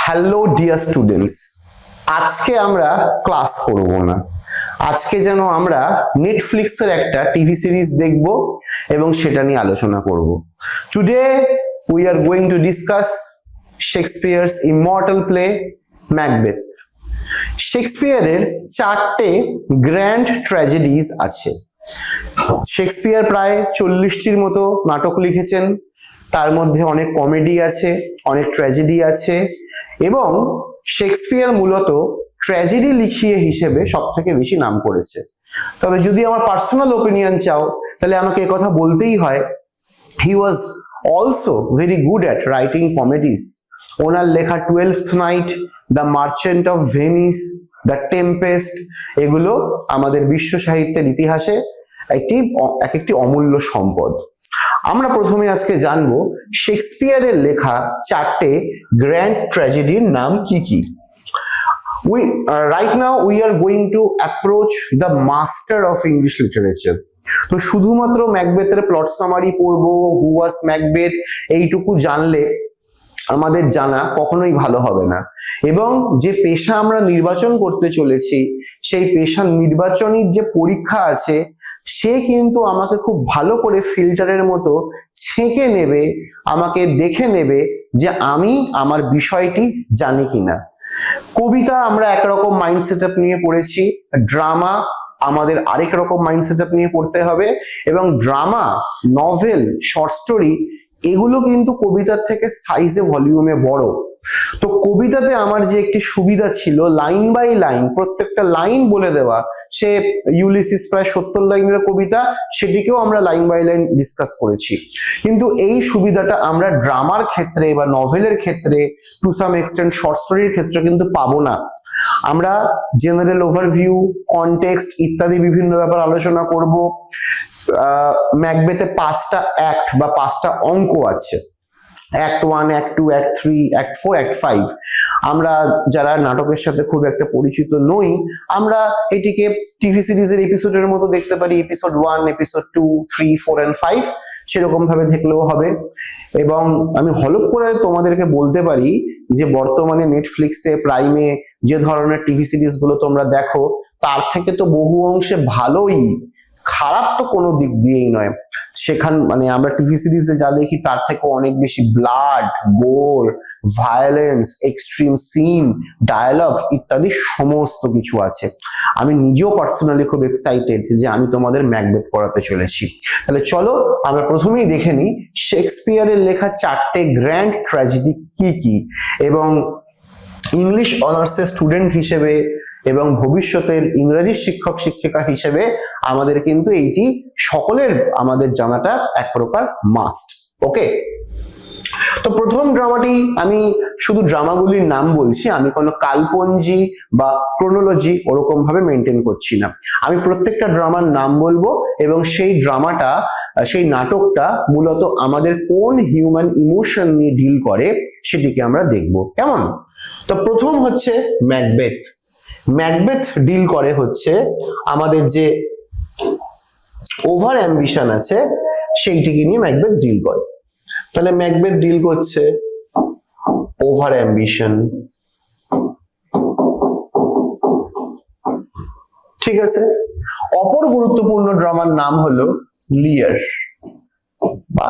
Hello dear students, আজকে আমরা class করব না। আজকে যেন আমরা নেটফ্লিক্সের একটা টিভি সিরিজ দেখব এবং সেটা নিয়ে আলোচনা করব। Today we are going to discuss Shakespeare's immortal play Macbeth. শেক্সপিয়ারের 4টে গ্র্যান্ড ট্র্যাজেডিজ আছে। শেক্সপিয়ার প্রায় 40টির মতো নাটক লিখেছেন। তার মধ্যে অনেক কমেডি আছে, অনেক ট্র্যাজেডি আছে এবং শেক্সপিয়ার মূলত ট্র্যাজেডি লিখিয়ে হিসেবে সব থেকে বেশি নাম করেছে। তবে যদি আমার পার্সোনাল ওপিনিয়ন চাও তাহলে আমাকে কথা বলতেই হয়, he was also very good at writing comedies. ওনার লেখা 12th night, the merchant of Venice, the tempest, এগুলো আমাদের বিশ্ব সাহিত্যের ইতিহাসে এক একটি অমূল্য সম্পদ। আমরা প্রথমে আজকে জানবো শেক্সপিয়ারের লেখা 4টে গ্র্যান্ড ট্র্যাজেডির নাম কি কি। Right now we are going to approach the master of English literature. তো শুধুমাত্র ম্যাকবেথের প্লট সামারি পড়বো, হু ওয়াজ ম্যাকবেথ, এইটুকু জানলে আমাদের জানা কখনোই ভালো হবে না। এবং যে পেশা আমরা নির্বাচন করতে চলেছি, সেই পেশা নির্বাচনের যে পরীক্ষা আছে, সে কিন্তু আমাকে খুব ভালো করে ফিল্টারের মতো ছেঁকে নেবে, আমাকে দেখে নেবে যে আমি আমার বিষয়টি জানি কিনা। কবিতা আমরা একরকম মাইন্ড সেটআপ নিয়ে পড়েছি, ড্রামা আমাদের আরেক রকম মাইন্ড সেটআপ নিয়ে পড়তে হবে। এবং ড্রামা, নভেল, শর্ট স্টোরি এগুলো কিন্তু কবিতার থেকে সাইজে ভলিউমে বড়। তো কবিতাতে আমার যে একটি সুবিধা ছিল, লাইন বাই লাইন প্রত্যেকটা লাইন বলে দেওয়া। সে ইউলিসিস প্রায় 70 লাইনের কবিতা, সেটিকেও আমরা লাইন বাই লাইন ডিসকাস করেছি। কিন্তু এই সুবিধাটা আমরা ড্রামার ক্ষেত্রে বা নভেলের ক্ষেত্রে, টু সাম এক্সটেন্ট শর্ট স্টোরির ক্ষেত্রে কিন্তু পাবো না। আমরা জেনারেল ওভারভিউ, কনটেক্সট ইত্যাদি বিভিন্ন ব্যাপার আলোচনা করব। ম্যাকবেথে 5টা অ্যাক্ট বা 5টা অঙ্ক আছে, act 1, act 2, act 3, act 4, act 5। আমরা যারা নাটকের সাথে খুব একটা পরিচিত নই, আমরা এটিকে টিভি সিরিজের এপিসোডের মতো দেখতে পারি। এপিসোড 1, এপিসোড 2, 3, 4 and 5 সেরকম ভাবে দেখলেও হবে। এবং আমি হলপ করে তোমাদেরকে বলতে পারি যে বর্তমানে নেটফ্লিক্সে, প্রাইমে যে ধরনের টিভি সিরিজ গুলো তোমরা দেখো, তার থেকে তো বহু অংশে ভালোই, খারাপ তো কোনো দিক দিয়েই নয়। মানে আমরা টিভি সিরিজে যা দেখি তার থেকে অনেক বেশি ব্লাড, গোর, ভায়োলেন্স, এক্সট্রিম সিন, ডায়ালগ ইত্যাদি সমস্ত কিছু আছে। আমি নিজেও পার্সোনালি খুব এক্সাইটেড যে আমি তোমাদের ম্যাকবেথ পড়াতে চলেছি। তাহলে চলো আমরা প্রথমেই দেখে নিই শেক্সপিয়ারের লেখা 4টে গ্র্যান্ড ট্র্যাজেডি কি কি। এবং ইংলিশ অনার্সের স্টুডেন্ট হিসেবে এবং ভবিষ্যতের ইংরেজি শিক্ষক শিক্ষিকা হিসেবে আমাদের কিন্তু এইটি সকলের আমাদের জানাটা এক প্রকার মাস্ট। ওকে, তো প্রথম ড্রামাটি, আমি শুধু ড্রামাগুলির নাম বলছি, আমি কোনো কালপঞ্জি বা ক্রোনোলজি ওরকম ভাবে মেনটেন করছি না। আমি প্রত্যেকটা ড্রামার নাম বলবো এবং সেই ড্রামাটা, সেই নাটকটা মূলত আমাদের কোন হিউম্যান ইমোশন নিয়ে ডিল করে সেটিকে আমরা দেখব। কেমন? তো প্রথম হচ্ছে ম্যাকবেথ। ম্যাকবেথ ডিল করে হচ্ছে আমাদের যে ওভার অ্যাম্বিশন আছে সেইটিকে নিয়ে ম্যাকবেথ ডিল করে। তাহলে ম্যাকবেথ ডিল করছে ওভার অ্যাম্বিশন, ঠিক আছে। অপর গুরুত্বপূর্ণ ড্রামার নাম হলো লিয়ার বা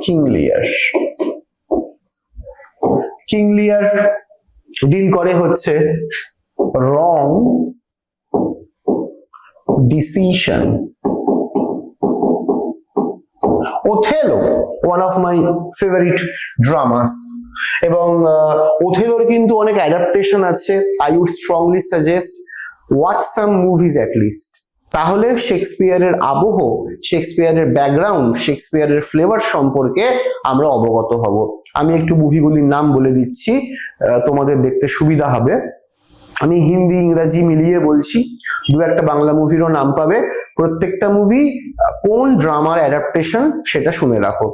কিং লিয়ার। কিং লিয়ার ডিল করে হচ্ছে wrong decision. Othello, one of my favorite dramas, এবং ওথেলোর কিন্তু অনেক অ্যাডাপ্টেশন আছে। I would strongly suggest watch some movies at least. তাহলে শেক্সপিয়ারের আবহ, শেক্সপিয়ারের ব্যাকগ্রাউন্ড, শেক্সপিয়ারের ফ্লেভার সম্পর্কে আমরা অবগত হব। আমি একটু মুভিগুলির নাম বলে দিচ্ছি, তোমাদের দেখতে সুবিধা হবে। আমি হিন্দি ইংরাজি মিলিয়ে বলছি, দু একটা বাংলা মুভিরও নাম পাবে। প্রত্যেকটা মুভি কোন ড্রামার অ্যাডাপ্টেশন সেটা শুনে রাখো।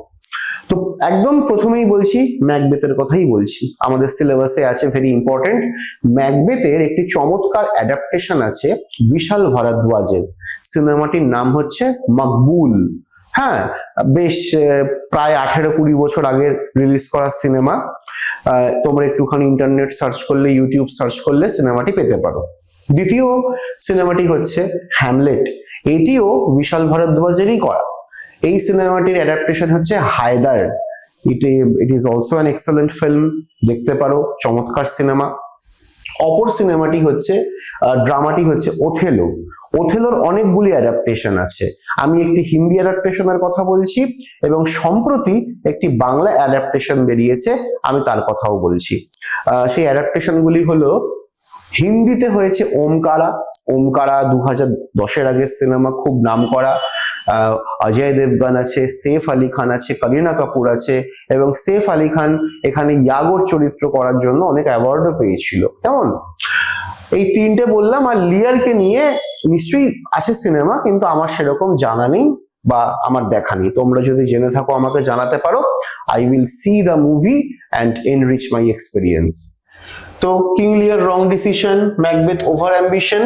তো একদম প্রথমেই বলছি, ম্যাকবেথের কথাই বলছি, আমাদের সিলেবাসে আছে, ভেরি ইম্পর্টেন্ট। ম্যাকবেথের একটি চমৎকার অ্যাডাপ্টেশন আছে বিশাল ভারদ্বাজের। সিনেমাটির নাম হচ্ছে মকবুল। হ্যাঁ, বেশ প্রায় 18-20 বছর আগের রিলিজ করা সিনেমা। তোমরা একটুখানি ইন্টারনেট সার্চ করলে, ইউটিউব সার্চ করলে সিনেমাটি পেতে পারো। দ্বিতীয় সিনেমাটি হচ্ছে হ্যামলেট। এটিও বিশাল ভারদ্বাজেরই করা। এই সিনেমাটির অ্যাডাপ্টেশন হচ্ছে Haider. It is also an excellent film, দেখতে পারো, চমৎকার সিনেমা। অপর সিনেমাটি হচ্ছে ড্রামাটি হচ্ছে ওথেলো। ওথেলোর অনেকগুলি অ্যাডাপ্টেশন আছে। আমি একটি হিন্দি অ্যাডাপ্টেশনের কথা বলছি এবং সম্প্রতি একটি বাংলা অ্যাডাপ্টেশন বেরিয়েছে, আমি তার কথাও বলছি। সেই অ্যাডাপ্টেশনগুলি হলো, হিন্দিতে হয়েছে ওমকারা। ওমকারা 2010-এর আগের সিনেমা, খুব নামকরা। অজয় দেবগন আছে, সেফ আলী খান আছে, করিনা কাপুর আছে, এবং সেফ আলী খান এখানে ইয়াগোর চরিত্র করার জন্য অনেক অ্যাওয়ার্ডও পেয়েছিল। কেমন? এই তিনটে বললাম। আর লিয়ারকে নিয়ে নিশ্চয়ই আছে সিনেমা, কিন্তু আমার সেরকম জানা নেই বা আমার দেখা নেই। তোমরা যদি জেনে থাকো আমাকে জানাতে পারো। I will see the movie and enrich my experience. তো কিং লিয়ার রং decision, Macbeth over ambition.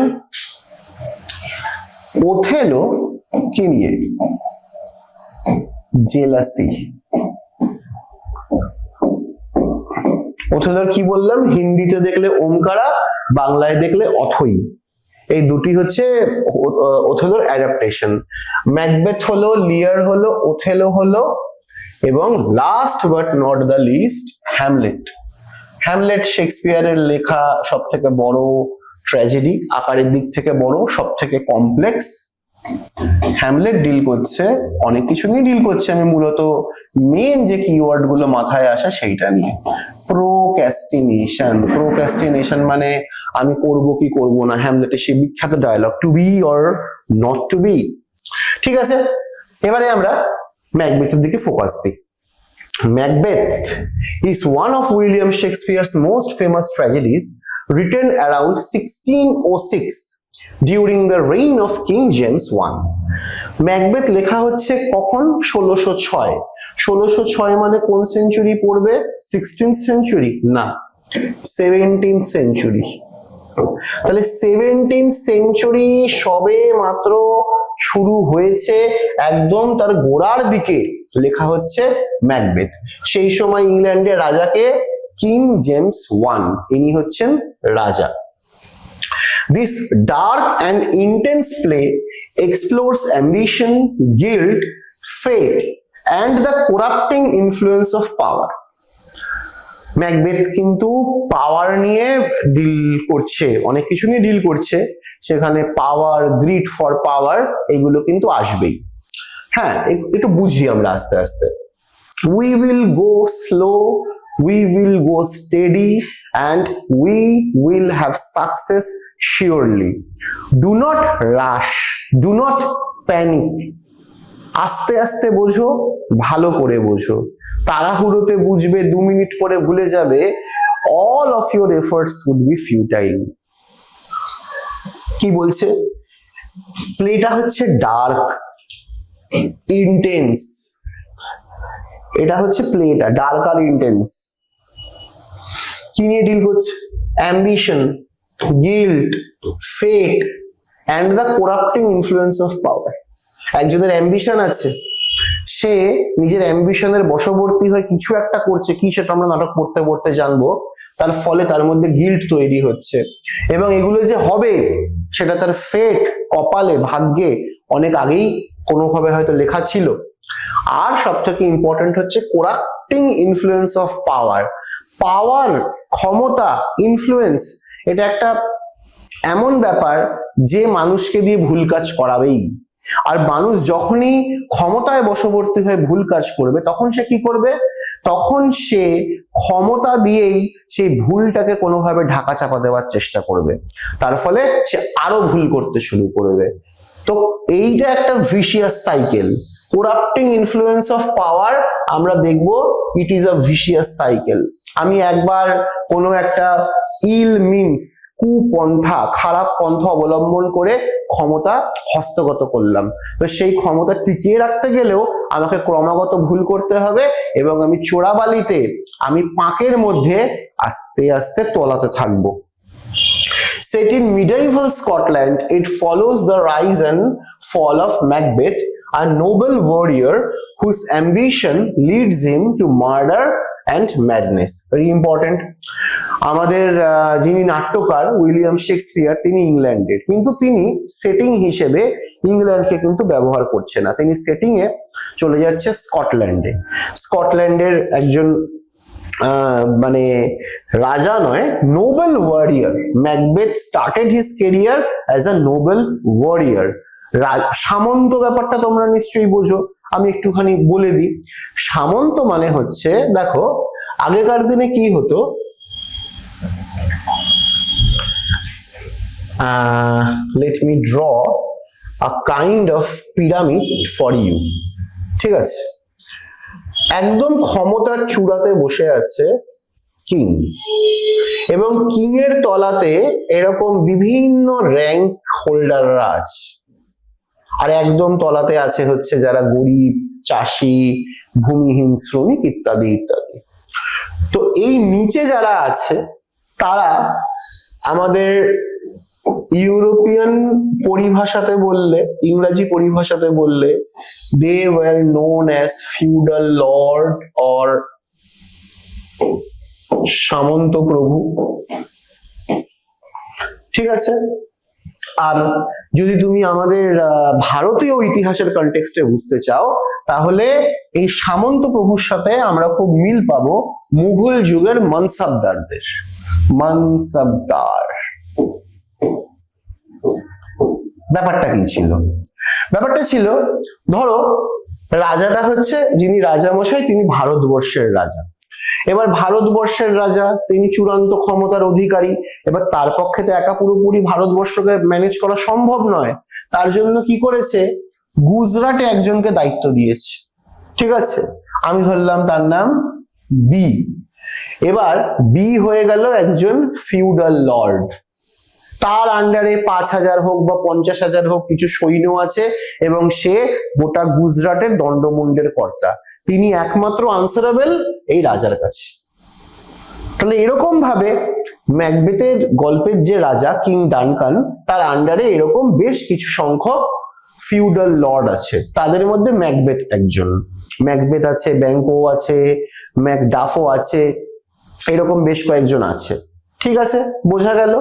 Othello কি নিয়ে? জেলাসি। ওথেলোর কি বললাম? হিন্দিতে দেখলে ওমকারা, বাংলায় দেখলে অথই। এই দুটি হচ্ছে ওথেলোর অ্যাডাপ্টেশন। ম্যাকবেথ হলো, লিয়ার হলো, ওথেলো হলো, এবং last but not the least Hamlet. Hamlet শেক্সপিয়ারের লেখা সব থেকে বড় ট্র্যাজেডি, আকারের দিক থেকে বড়, সব থেকে কমপ্লেক্স। হ্যামলেট ডিল করছে অনেক কিছু নিয়ে ডিল করছে। আমি মূলত মেন যে কিওয়ার্ড গুলো মাথায় আসে সেইটা নিয়ে। প্রোক্যাস্টিনেশন। প্রোক্যাস্টিনেশন মানে আমি করব কি করব না। হ্যামলেটের সেই বিখ্যাত dialogue, to be or not to be. ঠিক আছে, এবারে আমরা ম্যাকবেথের দিকে ফোকাস দিই। Macbeth is one of William Shakespeare's most famous tragedies, written around 1606 during the reign of King James I. Macbeth লেখা হচ্ছে কখন? 1606। 1606 মানে কোন সেঞ্চুরি পড়বে? 16th century? না, 17th সেঞ্চুরি। তাহলে 17th সেঞ্চুরি সবে মাত্র শুরু হয়েছে, একদম তার গোড়ার দিকে লেখা হচ্ছে ম্যাকবেথ। সেই সময় ইংল্যান্ডের রাজাকে কিং জেমস I, ইনি হচ্ছেন রাজা। This dark and intense play explores ambition, guilt, fate, and the corrupting influence of power. Macbeth কিন্তু পাওয়ার নিয়ে ডিল করছে, অনেক কিছু নিয়ে ডিল করছে। সেখানে পাওয়ার, গ্রিড ফর পাওয়ার, এগুলো কিন্তু আসবেই। হ্যাঁ, একটু বুঝি আমরা আস্তে আস্তে। We will go slow, we will go steady, and we will have success surely. Do not rush, do not panic. আস্তে আস্তে বোঝো, ভালো করে বোঝো। তাড়াহুড়োতে বুঝবে, 2 মিনিট পরে ভুলে যাবে, all of your efforts would be futile. কি বলছে? প্লেটা হচ্ছে ডার্ক, ইন্টেন্স। এটা হচ্ছে প্লেটা, ডার্ক আর ইন্টেন্স। কি নিয়ে ডিল করছে? Ambition, guilt, fate, and the corrupting influence of power. একজনের অ্যাম্বিশন আছে, সে নিজের অ্যাম্বিশনের বশবর্তী হয়ে কিছু একটা করছে, কি সেটা আমরা নাটক পড়তে পড়তে জানবো। তার ফলে তার মধ্যে গিল্ট তৈরি হচ্ছে, এবং এগুলো যে হবে সেটা তার ফেট, কপালে, ভাগ্যে অনেক আগেই কোনোভাবে হয়তো লেখা ছিল। আর সব থেকে ইম্পর্টেন্ট হচ্ছে করাপ্টিং ইনফ্লুয়েন্স অফ পাওয়ার। পাওয়ার, ক্ষমতা, ইনফ্লুয়েন্স, এটা একটা এমন ব্যাপার যে মানুষকে দিয়ে ভুল কাজ করাবেই। আর মানুষ যখনই ক্ষমতায় বশবর্তী হয়ে ভুল কাজ করবে, তখন সে কি করবে? তখন সে ক্ষমতা দিয়েই সেই ভুলটাকে কোনোভাবে ঢাকা চাপা দেওয়ার চেষ্টা করবে। তার ফলে সে আরো ভুল করতে শুরু করবে। তো এইটা একটা vicious cycle. Corrupting influence of power আমরা দেখব, it is a vicious cycle. আমি একবার কোনো একটা ইল মিনস, কুপন্থা, খারাপ পন্থা অবলম্বন করে ক্ষমতা হস্তগত করলাম। তো সেই ক্ষমতা টিকিয়ে রাখতে গেলেও আমাকে ক্রমাগত ভুল করতে হবে, এবং আমি চোরাবালিতে, আমি পাঁকের মধ্যে আস্তে আস্তে তলাতে থাকবো। Set in medieval Scotland, it follows the rise and fall of Macbeth, a noble warrior whose ambition leads him to murder and madness. Very important. আমাদের যিনি নাট্যকার উইলিয়াম শেক্সপিয়ার, তিনি ইংল্যান্ডের, কিন্তু তিনি সেটিং হিসেবে ইংল্যান্ডকে কিন্তু ব্যবহার করছে না, তিনি সেটিং এ চলে যাচ্ছে স্কটল্যান্ডে। স্কটল্যান্ডের একজন মানে রাজা নয়, noble warrior. Macbeth started his career as a noble warrior. সামন্ত ব্যাপারটা তোমরা নিশ্চয়ই বোঝো, আমি একটুখানি বলে দিই। সামন্ত মানে হচ্ছে, দেখো আগেকার দিনে কি হতো, let me draw a kind of pyramid for you, ঠিক আছে? একদম ক্ষমতার চূড়াতে বসে আছে কিং, এবং কিং এর তলাতে এরকম বিভিন্ন র্যাঙ্ক হোল্ডাররা আছে, আর একদম তলাতে আছে হচ্ছে যারা গরিব, চাষি, ভূমিহীন শ্রমিক ইত্যাদি ইত্যাদি। তো এই নিচে যারা আছে তারা আমাদের ইউরোপিয়ান পরিভাষাতে বললে, ইংরেজি পরিভাষাতে বললে, they were known as feudal lord or সামন্ত প্রভু, ঠিক আছে? আর যদি তুমি আমাদের ভারতীয় ইতিহাসের কনটেক্সটে বুঝতে চাও, তাহলে এই সামন্ত প্রভুর সাথে আমরা খুব মিল পাবো মুঘল যুগের মানসাবদারদের। মানসাবদার ব্যাপারটা কি ছিল? ব্যাপারটা ছিল, ধরো রাজাটা হচ্ছে, যিনি রাজামশাই তিনি ভারতবর্ষের রাজা। এবার ভারতবর্ষের রাজা তিনি চূড়ান্ত ক্ষমতার অধিকারী। এবার তার পক্ষে তো একা পুরোপুরি ভারতবর্ষকে ম্যানেজ করা সম্ভব নয়। তার জন্য কি করেছে, গুজরাটে একজনকে দায়িত্ব দিয়েছে, ঠিক আছে? আমি ধরলাম তার নাম বি। এবার বি হয়ে গেল একজন ফিউডাল লর্ড, তার আন্ডারে 5,000 হোক বা 50,000 হোক কিছু সৈন্য আছে, এবং সে গোটা গুজরাটের দণ্ডমুণ্ডের কর্তা। তিনি একমাত্র আনসারেবল এই রাজার কাছে। তাহলে এরকম ভাবে ম্যাকবেথের গল্পের যে রাজা কিং ডানকান, তার আন্ডারে এরকম বেশ কিছু সংখ্যক ফিউডাল লর্ড আছে, তাদের মধ্যে ম্যাকবেথ একজন। ম্যাকবেথ আছে, ব্যাংকো আছে, ম্যাকডাফো আছে, এরকম বেশ কয়েকজন আছে, ঠিক আছে? বোঝা গেল।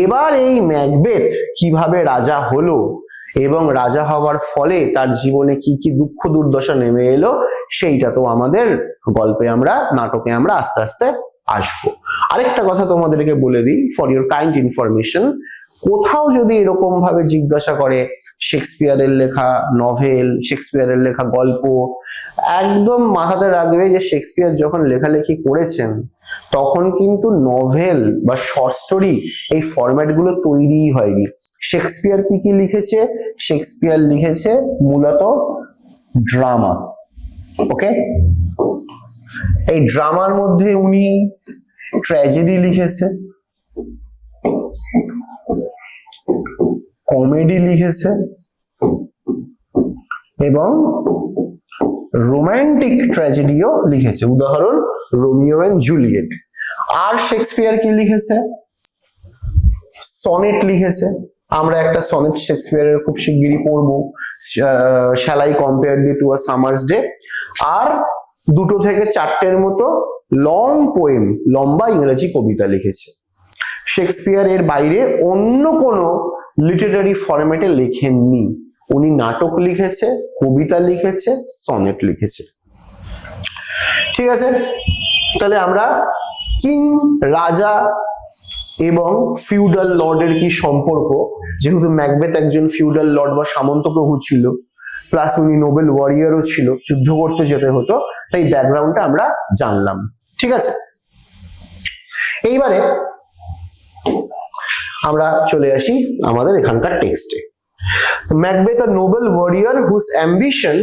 এবার এই ম্যাকবেথ কিভাবে রাজা হলো এবং রাজা হওয়ার ফলে তার জীবনে কি কি দুঃখ দুর্দশা নেমে এলো, সেইটা তো আমাদের গল্পে আমরা, নাটকে আমরা আস্তে আস্তে আসবো। আরেকটা কথা তোমাদেরকে বলে দিই ফর ইউর কাইন্ড ইনফরমেশন, কোথাও যদি এরকম ভাবে জিজ্ঞাসা করে শেক্সপিয়ারের লেখা নভেল, শেক্সপিয়ারের লেখা গল্প, একদম মাথাতে রাখবে যে শেক্সপিয়ার যখন লেখালেখি করেছেন তখন কিন্তু নভেল বা শর্ট স্টোরি এই ফরম্যাট গুলো তৈরি হয়নি। শেক্সপিয়ার কি কি লিখেছে? শেক্সপিয়ার লিখেছে মূলত ড্রামা। ওকে, এই ড্রামার মধ্যে উনি ট্র্যাজেডি লিখেছে, কমেডি লিখেছে, এবং রোমান্টিক ট্র্যাজেডিও লিখেছে, উদাহরণ রোমিও এন্ড জুলিয়েট। আর শেক্সপিয়ার কি লিখেছে? সনেট লিখেছে। আমরা একটা সনেট শেক্সপিয়ারের খুব শিগগিরই পড়বো, shall I compare thee to a summer's day. আর 2 থেকে 4টের মতো লং পোয়েম, লম্বা ইংরেজি কবিতা লিখেছে। শেক্সপিয়ার এর বাইরে অন্য কোনো লিটারারি ফরম্যাটে লেখেননি। উনি নাটক লিখেছে, কবিতা লিখেছে, সনেট লিখেছে, ঠিক আছে? তাহলে আমরা কিং, রাজা এবং ফিউডাল লর্ডের কি সম্পর্ক, যেহেতু ম্যাকবেথ একজন ফিউডাল লর্ড বা সামন্ত প্রভু ছিল, প্লাস উনি নোবেল ওয়ারিয়ারও ছিল, যুদ্ধ করতে যেতে হতো, তাই ব্যাকগ্রাউন্ডটা আমরা জানলাম, ঠিক আছে? এইবারে আমরা চলে আসি আমাদের এখানকার টেক্সটে। Macbeth a noble warrior whose ambition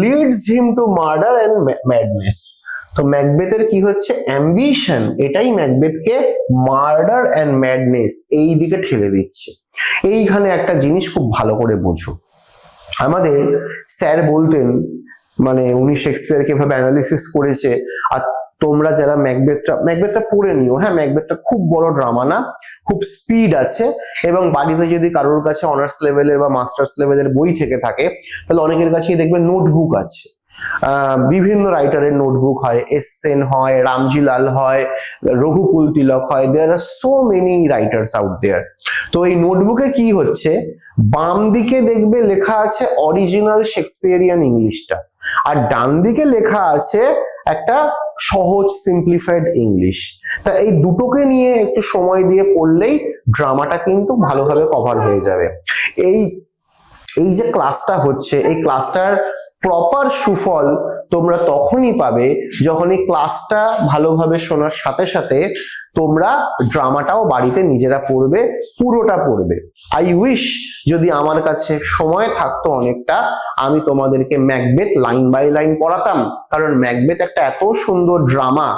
leads him to murder and madness। তো ম্যাকবেথের কি হচ্ছে? অ্যাম্বিশন, এটাই ম্যাকবেথকে মার্ডার এন্ড ম্যাডনেস এই দিকে ঠেলে দিচ্ছে। এইখানে একটা জিনিস খুব ভালো করে বোঝো। আমাদের স্যার বলতেন, মানে উনি শেক্সপিয়ারকে এভাবে অ্যানালিসিস করেছে, আর তোমরা যারা ম্যাকবেথটা পড়ে নিও, হ্যাঁ ম্যাকবেথটা খুব বড় ড্রামা না, খুব স্পিড আছে, এবং বাড়িতে যদি কারোর কাছে অনার্স লেভেলের বা মাস্টার্স লেভেলের বই থেকে থাকে তাহলে অনেকের কাছেই দেখবে নোটবুক আছে, বিভিন্ন রাইটারের নোটবুক হয়, এস সেন হয়, রামজি লাল হয়, রঘুকুল তিলক হয়, there are so many writers out there. তো এই নোটবুকে কি হচ্ছে, বাম দিকে দেখবে লেখা আছে অরিজিনাল শেক্সপিয়ারিয়ান ইংলিশটা, আর ডান দিকে লেখা আছে একটা সহজ সিম্পলিফাইড ইংলিশ। তা এই দুটোকে নিয়ে একটু সময় দিয়ে পড়লেই ড্রামাটা কিন্তু ভালোভাবে কভার হয়ে যাবে। এই যে ক্লাসটা হচ্ছে, এই ক্লাসটার প্রপার সুফল তোমরা তখনই পাবে যখন এই ক্লাসটা ভালোভাবে শোনার সাথে সাথে তোমরা ড্রামাটাও বাড়িতে নিজেরা পড়বে, পুরোটা পড়বে। আই উইশ যদি আমার কাছে সময় থাকতো অনেকটা, আমি তোমাদেরকে ম্যাকবেথ লাইন বাই লাইন পড়াতাম, কারণ ম্যাকবেথ একটা এত সুন্দর ড্রামা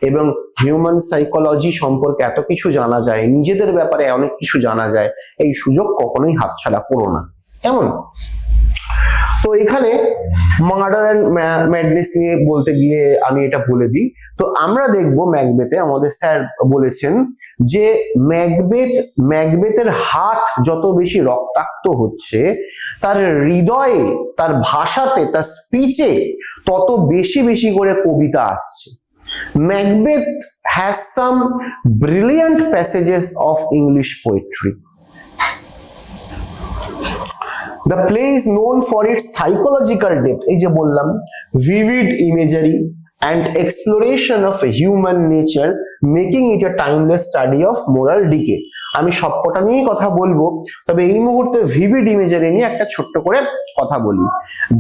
এবং হিউম্যান সাইকোলজি সম্পর্কে এত কিছু জানা যায়, নিজেদের ব্যাপারে অনেক কিছু জানা যায়। এই সুযোগ কখনোই হাতছাড়া করো না, কেমন? তো এখানে মার্ডার অ্যান্ড ম্যাডনেস নিয়ে বলতে গিয়ে আমি এটা বলে দিই। তো আমরা দেখবো ম্যাকবেথে আমাদের স্যার বলেছেন যে ম্যাকবেথের হাত যত বেশি রক্তাক্ত হচ্ছে, তার হৃদয়ে, তার ভাষাতে, তার স্পিচে তত বেশি বেশি করে কবিতা আসছে। Macbeth has some brilliant passages of English poetry. The play is known for its psychological depth, এই যে বললাম, vivid imagery and exploration of human nature, making it a timeless study of moral decay. আমি সবকটা নিয়েই কথা বলবো, তবে এই মুহূর্তে ভিভিড ইমেজারি নিয়ে একটা ছোট্ট করে কথা বলি।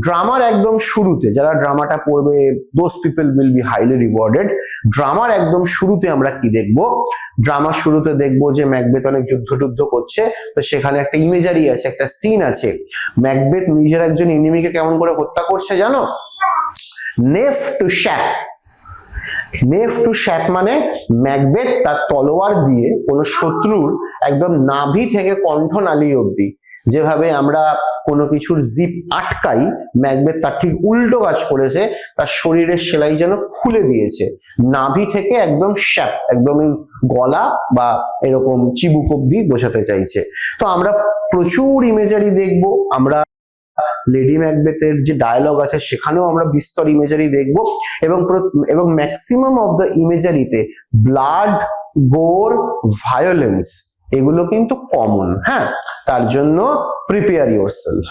ড্রামার একদম শুরুতে, যারা ড্রামাটা পড়বে, those people will be highly rewarded. ড্রামার একদম শুরুতে আমরা কি দেখবো? ড্রামার শুরুতে দেখবো যে ম্যাকবেথ অনেক যুদ্ধ করছে, তো সেখানে একটা ইমেজারি আছে, একটা সিন আছে। ম্যাকবেথ নিজের একজন এনিমিকে কেমন করে হত্যা করছে জানো? নেফ টু শ্যাপ। নেফ টু শ্যাপ মানে ম্যাকবেথ তার তলোয়ার দিয়ে কোনো শত্রুর একদম নাভি থেকে কণ্ঠনালী অবধি, যেভাবে আমরা কোনো কিছুর জিপ আটকাই, ম্যাকবেথ তার ঠিক উল্টো কাজ করেছে, তার শরীরের সেলাই যেন খুলে দিয়েছে, নাভি থেকে একদম শ্যাপ, একদম গলা বা এরকম চিবুক অবধি বোঝাতে চাইছে। তো আমরা প্রচুর ইমেজারি দেখবো, আমরা লেডি ম্যাকবেথের যে ডায়ালগ আছে সেখানেও আমরা বিস্তর ইমেজারি দেখব, এবং ম্যাক্সিমাম অফ দ্য ইমেজারিতে ব্লাড, গোর, ভায়োলেন্স এগুলো কিন্তু কমন। হ্যাঁ, তার জন্য প্রিপেয়ার ইয়োরসেলফ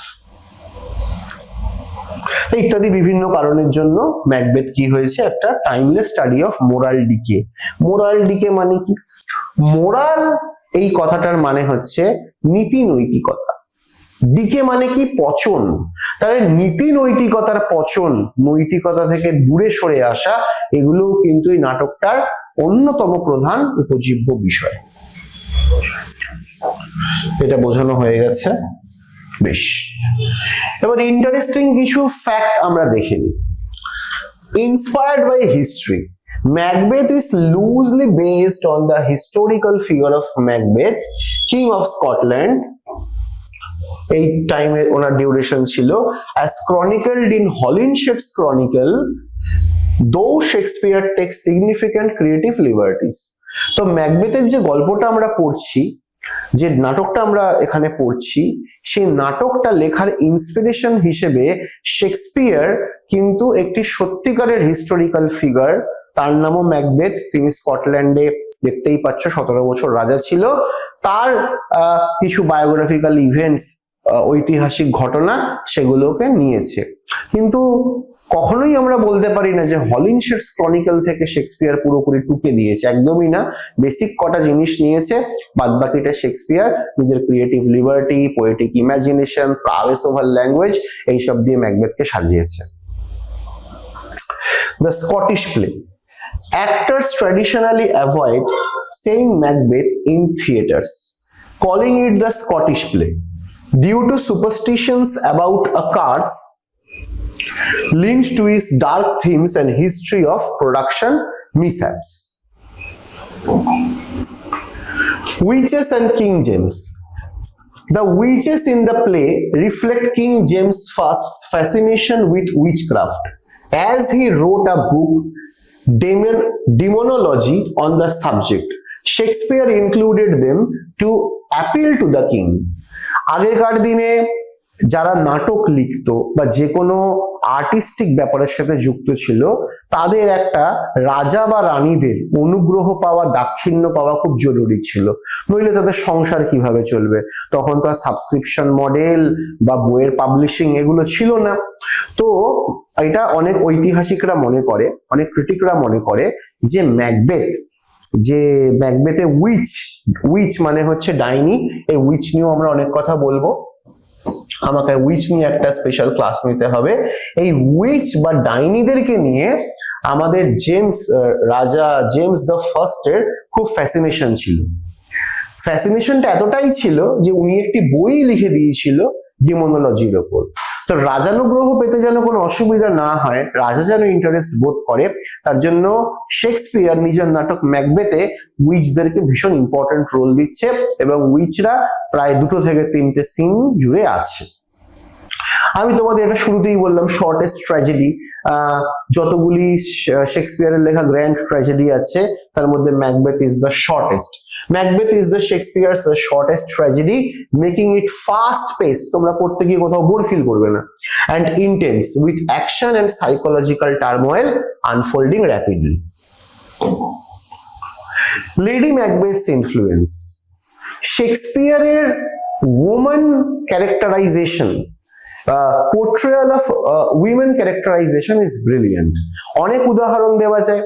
ইত্যাদি বিভিন্ন কারণের জন্য ম্যাকবেথ কি হয়েছে, একটা timeless study of moral decay. Moral decay মানে কি? মোরাল এই কথাটার মানে হচ্ছে নীতি নৈতিকতা। ডিকে মানে কি? পচন। তাহলে নীতি নৈতিকতার পচন, নৈতিকতা থেকে দূরে সরে আসা, এগুলোও কিন্তু এই নাটকটার অন্যতম প্রধান উপজীব্য বিষয়। এটা বোঝানো হয়ে গেছে, বেশ। এবার ইন্টারেস্টিং কিছু ফ্যাক্ট আমরা দেখে নিই। Inspired by history, Macbeth is loosely based on the historical figure of Macbeth, King of Scotland. এই টাইমে ওনার ডিউরেশন ছিল, as chronicled in Holinshed's Chronicle, though Shakespeare takes significant creative liberties. তো ম্যাকবেথের যে গল্পটা আমরা পড়ছি, যে নাটকটা আমরা এখানে পড়ছি, সেই নাটকটা লেখার ইন্সপিরেশন হিসেবে শেক্সপিয়ার কিন্তু একটি সত্যিকারের হিস্টোরিক্যাল ফিগার, তার নামও ম্যাকবেথ। তিনি স্কটল্যান্ডে, দেখতেই পাচ্ছ, 17 বছর রাজা ছিল। তার কিছু বায়োগ্রাফিক্যাল ইভেন্টস, ঐতিহাসিক ঘটনা, সেগুলোকে নিয়েছে। কিন্তু কখনোই আমরা বলতে পারি না যে হলিনশেডস ক্রনিকল থেকে শেক্সপিয়ার পুরোপুরি টুকে দিয়েছে, একদমই না। বেসিক কটা জিনিস নিয়েছে, বাদ বাকিটা শেক্সপিয়ার নিজের creative liberty, poetic imagination, prowess over language, এইসব দিয়ে ম্যাকবেথকে সাজিয়েছে। The Scottish play. Actors traditionally avoid saying Macbeth in theatres, calling it the Scottish play due to superstitions about a curse linked to its dark themes and history of production mishaps. Witches and King James. The witches in the play reflect King James' first fascination with witchcraft. As he wrote a book, demonology on the subject. Shakespeare included them to appeal to the king. আগেকার দিনে যারা নাটক লিখতো বা যে কোনো artistic ব্যাপারের সাথে যুক্ত ছিল, তাদের একটা রাজা বা রানীদের অনুগ্রহ পাওয়া, দাক্ষিণ্য পাওয়া খুব জরুরি ছিল, নইলে তাদের সংসার কিভাবে চলবে। তখন তো আর সাবস্ক্রিপশন মডেল বা বইয়ের পাবলিশিং এগুলো ছিল না। তো এটা অনেক ঐতিহাসিকরা মনে করে, অনেক ক্রিটিকরা মনে করে যে ম্যাকবেথে উইচ মানে হচ্ছে ডাইনি, এই উইচ নিয়েও আমরা অনেক কথা বলবো, আমাকে উইচ নিয়ে একটা স্পেশাল ক্লাস নিতে হবে। এই উইচ বা ডাইনিদেরকে নিয়ে আমাদের রাজা জেমস দ্য ফার্স্টের খুব ফ্যাসিনেশন ছিল। ফ্যাসিনেশনটা এতটাই ছিল যে উনি একটি বই লিখে দিয়েছিল ডিমোনোলজির ওপর। তো রাজানুগ্রহ পেতে যেন কোনো অসুবিধা না হয়, রাজা যেন ইন্টারেস্ট বোধ করে, তার জন্য শেক্সপিয়ার নিজের নাটক ম্যাকবেথে উইচদেরকে ভীষণ ইম্পর্টেন্ট রোল দিচ্ছে, এবং উইচরা প্রায় 2 থেকে 3টে সিন জুড়ে আছে। আমি তোমাদের এটা শুরুতেই বললাম, শর্টেস্ট ট্র্যাজেডি। যতগুলি শেক্সপিয়ারের লেখা গ্র্যান্ড ট্র্যাজেডি আছে, তার মধ্যে Macbeth is the shortest. Macbeth is the Shakespeare's shortest tragedy, making it fast-paced. তোমরা পড়তে গিয়ে কোথাও বোর ফিল করবে না, and intense with action and psychological turmoil unfolding rapidly. Lady Macbeth's influence. Shakespeare's woman characterization, portrayal of women characterization is brilliant. অনেক উদাহরণ দেওয়া যায়।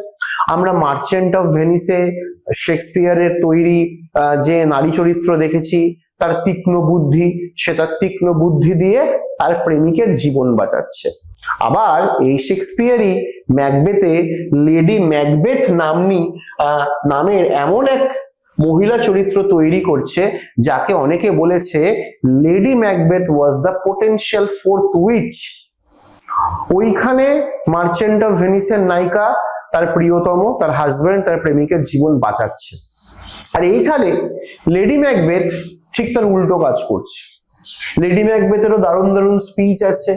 আমরা মার্চেন্ট অফ ভেনিসে শেক্সপিয়ারের তৈরি যে নারী চরিত্র দেখেছি, তার তীক্ষ্ণ বুদ্ধি, সে তার তীক্ষ্ণ বুদ্ধি দিয়ে তার প্রেমিকের জীবন বাঁচাচ্ছে। আবার এই শেক্সপিয়ারই ম্যাকবেথে লেডি ম্যাকবেথ নামের এমন এক মহিলা চরিত্র তৈরি করছে, যাকে অনেকে বলেছে lady Macbeth was the potential fourth which. ওইখানে মার্চেন্ট অফ ভেনিসের নায়িকা তার প্রিয়তম, তার হাজব্যান্ড, তার প্রেমিকের জীবন বাঁচাচ্ছে, আর এইখানে লেডি ম্যাকবেথ ঠিক তার উল্টো কাজ করছে। লেডি ম্যাকবেথেরও দারুণ দারুণ স্পিচ আছে,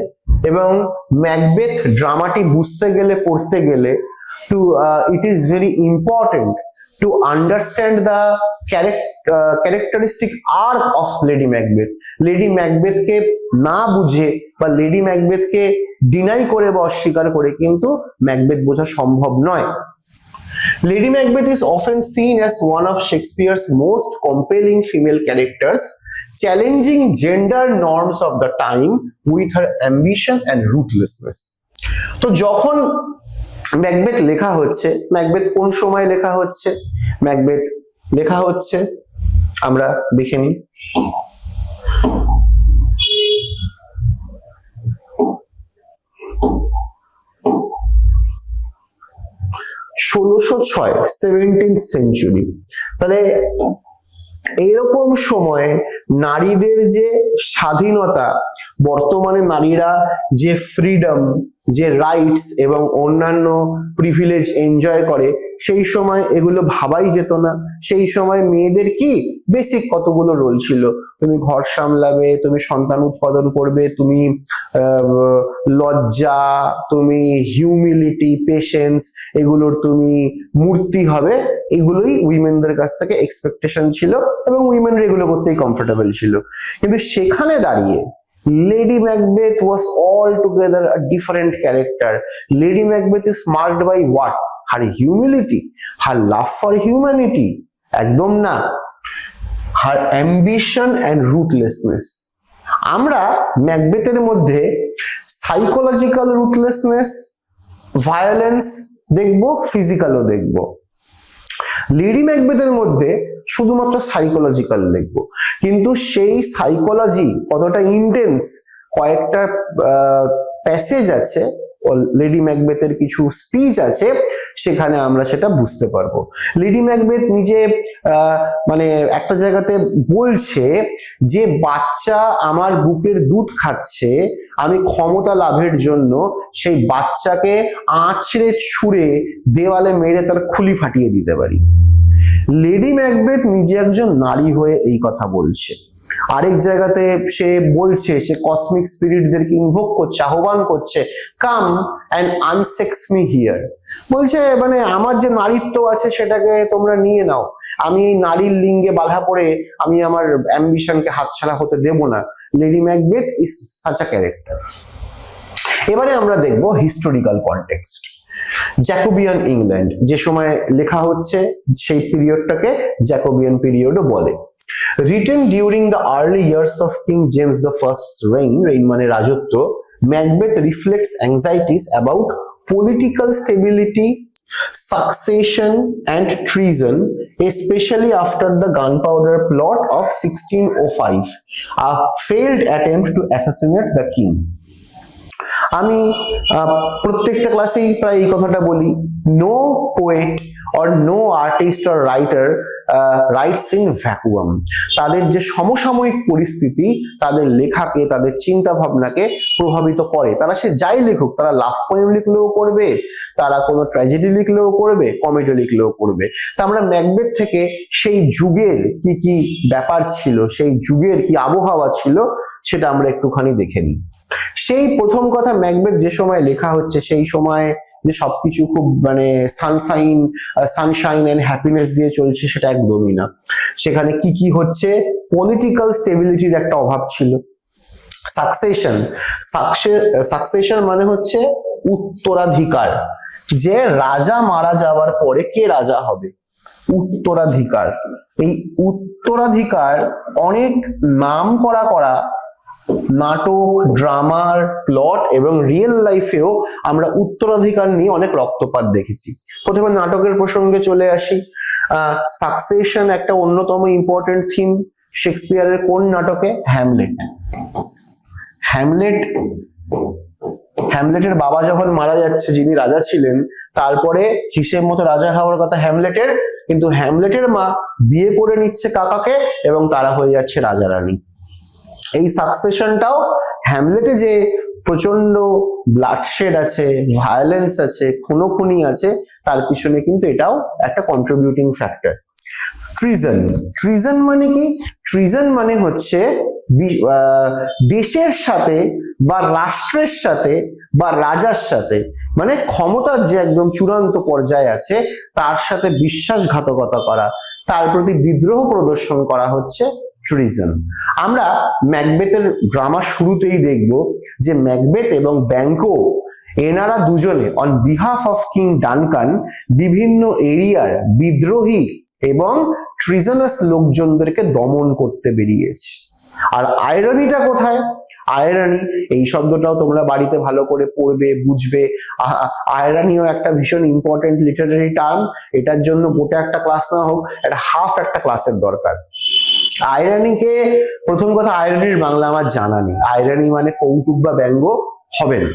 এবং ম্যাকবেথ ড্রামাটি বুঝতে গেলে, পড়তে গেলে, it is very important to understand the characteristic arc of Lady Macbeth. Lady ম্যাকবেথকে না বুঝে বা লেডি ম্যাকবেথকে ডিনাই করে বা অস্বীকার করে কিন্তু ম্যাকবেথ বোঝা সম্ভব নয়। Lady Macbeth is often seen as one of Shakespeare's most compelling female characters, challenging gender norms of the time with her ambition and ruthlessness. তো যখন ম্যাকবেথ লেখা হচ্ছে, ম্যাকবেথ কোন সময় লেখা হচ্ছে? ম্যাকবেথ লেখা হচ্ছে, আমরা দেখে নিই, 1606, 17th সেঞ্চুরি। তাহলে এইরকম সময়ে নারীদের যে স্বাধীনতা, বর্তমানে নারীরা যে ফ্রিডম, যে রাইটস এবং অন্যান্য প্রিভিলেজ এনজয় করে, সেই সময় এগুলো ভাবাই যেত না। সেই সময় মেয়েদের কি বেসিক কতগুলো রোল ছিল, তুমি ঘর সামলাবে, তুমি সন্তান উৎপাদন করবে, তুমি লজ্জা, তুমি হিউমিলিটি, পেশেন্স, এগুলোর তুমি মূর্তি হবে, এগুলোই উইমেনদের কাছ থেকে এক্সপেকটেশন ছিল, এবং উইমেনরা এগুলো করতেই কমফোর্টেবল ছিল। কিন্তু সেখানে দাঁড়িয়ে Lady Macbeth was altogether a different character. Lady Macbeth is marked by what? Her humility, her love for humanity. একদম না, her ambition and ruthlessness. আমরা ম্যাকবেথের মধ্যে সাইকোলজিক্যাল রুথলেসনেস, ভায়োলেন্স দেখবো, ফিজিক্যালও দেখবো। লেডি ম্যাকবেথের মধ্যে শুধুমাত্র সাইকোলজিক্যাল দেখবো, কিন্তু সেই সাইকোলজি কতটা ইন্টেন্স, কয়েকটা প্যাসেজ আছে, লেডি ম্যাকবেথের কিছু স্পিচ আছে, সেখানে আমরা সেটা বুঝতে পারবো। লেডি ম্যাকবেথ নিজে মানে একটা জায়গাতে বলছে যে বাচ্চা আমার বুকের দুধ খাচ্ছে, আমি ক্ষমতা লাভের জন্য সেই বাচ্চাকে আঁচড়ে ছুঁড়ে দেওয়ালে মেরে তার খুলি ফাটিয়ে দিতে পারি। লেডি ম্যাকবেথ নিজে একজন নারী হয়ে এই কথা বলছে। আরেক জায়গাতে সে বলছে, সে কসমিক স্পিরিটদেরকে ইনভোক করছে, আহ্বান করছে, কাম অ্যান্ড আনসেক্স মি হিয়ার। বলছে মানে আমার যে নারীত্ব আছে সেটাকে তোমরা নিয়ে নাও, আমি এই নারীর লিঙ্গে বাধা পড়ে আমি আমার অ্যাম্বিশনকে হাতছাড়া হতে দেব না। Lady Macbeth is such a character. এবারে আমরা দেখব হিস্টোরিক্যাল কনটেক্সট। জ্যাকোবিয়ান ইংল্যান্ড, যে সময় লেখা হচ্ছে সেই পিরিয়ডটাকে জ্যাকোবিয়ান পিরিয়ডও বলে। Written during the early years of King James the First's reign, মানে রাজত্ব, Macbeth reflects anxieties about political stability, succession and treason, especially after the gunpowder plot of 1605, a failed attempt to assassinate the king. আমি প্রত্যেকটা ক্লাসেই প্রায় এই কথাটা বলি, no poet or no artist or writer writes in vacuum. তাদের যে সমসাময়িক পরিস্থিতি তাদের লেখাকে, তাদের চিন্তা ভাবনাকে প্রভাবিত করে। তারা সে যাই লিখুক, তারা লাভ পোয়েম লিখলেও করবে, তারা কোনো ট্র্যাজেডি লিখলেও করবে, কমেডি লিখলেও করবে। তা আমরা ম্যাকবেথ থেকে সেই যুগের কি কি ব্যাপার ছিল, সেই যুগের কি আবহাওয়া ছিল, সেটা আমরা একটুখানি দেখে নিই। সেই প্রথম কথা, ম্যাকবেথ যে সময় লেখা হচ্ছে সেই সময় যে সবকিছু খুব মানে সানশাইন এন্ড হ্যাপিনেস দিয়ে চলছে সেটা একদমই না। সেখানে কি কি হচ্ছে, পলিটিক্যাল স্টেবিলিটির একটা অভাব ছিল। সাকসেশন মানে হচ্ছে উত্তরাধিকার, যে রাজা মারা যাওয়ার পরে কে রাজা হবে, উত্তরাধিকার। এই উত্তরাধিকার অনেক নাম করা নাটক, ড্রামার প্লট এবং রিয়েল লাইফেও আমরা উত্তরাধিকার নিয়ে অনেক রক্তপাত দেখেছি। প্রথমে নাটকের প্রসঙ্গে চলে আসি। সাকসেশন একটা অন্যতম ইম্পর্টেন্ট থিম শেক্সপিয়ারের কোন নাটকে? হ্যামলেটের বাবা যখন মারা যাচ্ছে, যিনি রাজা ছিলেন, তারপরে হিসেব মতো রাজা হওয়ার কথা হ্যামলেটের, কিন্তু হ্যামলেটের মা বিয়ে করে নিচ্ছে কাকাকে এবং তারা হয়ে যাচ্ছে রাজা রানী। এই সাকসেশনটাও হ্যামলেটে যে প্রচন্ড ব্লাডশেড আছে, ভায়োলেন্স আছে, খুনোখুনি আছে, তার পিছনে কিন্তু এটাও একটা কন্ট্রিবিউটিং ফ্যাক্টর। ট্রিজন মানে কি? ট্রিজন মানে হচ্ছে দেশের সাথে বা রাষ্ট্রের সাথে বা রাজার সাথে, মানে ক্ষমতার যে একদম চূড়ান্ত পর্যায়ে আছে তার সাথে বিশ্বাসঘাতকতা করা, তার প্রতি বিদ্রোহ প্রদর্শন করা হচ্ছে ট্রিজন। আমরা ম্যাকবেথের ড্রামা শুরুতেই দেখব যে ম্যাকবেথ এবং ব্যাংকো, এনারা দুজনে on behalf of king Duncan বিভিন্ন এরিয়ার বিদ্রোহী এবং ট্রিজনাস লোকজনদেরকে দমন করতে বেরিয়েছে। আর আয়রনিটা কোথায়? আয়রনি, এই শব্দটাও তোমরা বাড়িতে ভালো করে পড়বে, বুঝবে। আয়রনিও একটা ভীষণ ইম্পর্টেন্ট লিটারারি টার্ম। এটার জন্য গোটা একটা ক্লাস না হোক, একটা হাফ একটা ক্লাসের দরকার। আয়রনিকে, প্রথম কথা আয়রনির বাংলা আমার জানা নেই। আয়রনি মানে কৌতুক বা ব্যঙ্গ হবে না।